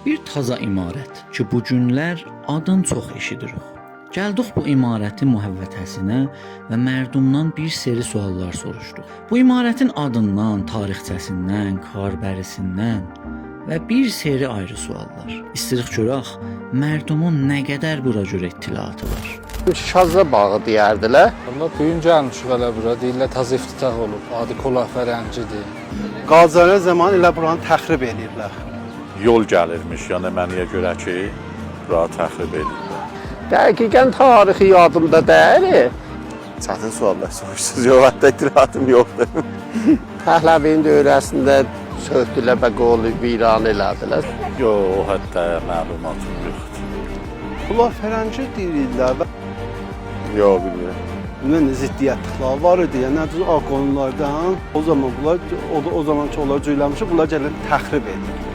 Bir taza imarət ki, bu günlər adın çox eşidirik. Gəldik bu imarətin mühəvvətəsinə və mərdumdan bir seri suallar soruşduq. Bu imarətin adından, tarixçəsindən, karbərisindən və bir seri ayrı suallar. İstəyirik görək mərdumun nə qədər bura görə ittilatı var. Şazza bağı deyərdilər. Valla bu gün gəlmişik elə bura, deyirlər təzə iftitah olub, adı Kolaq Fərəngidir. Qacarə zaman elə buranı təxrib edirlər. Yol gəlirmiş, yəni məniyə görə ki, bura təxrib edirlər. Dəqiqən tarixi yadımda deyil. Çətin suallar soruşsunuz, yox, hətta itiratım yoxdur. Pəhləvinin dövrəsində söhdülər və qolu viran elədilər. Yox, hətta məlumatım yoxdur. Bunlar fərəngi deyirlər. Yox, bilmirəm. Bunun ziddiyyətliklər var idi, yəni qonunlardan. O zaman bunlar o zamanki onlar cöyləmişik, bunlar gəlib təxrib edir.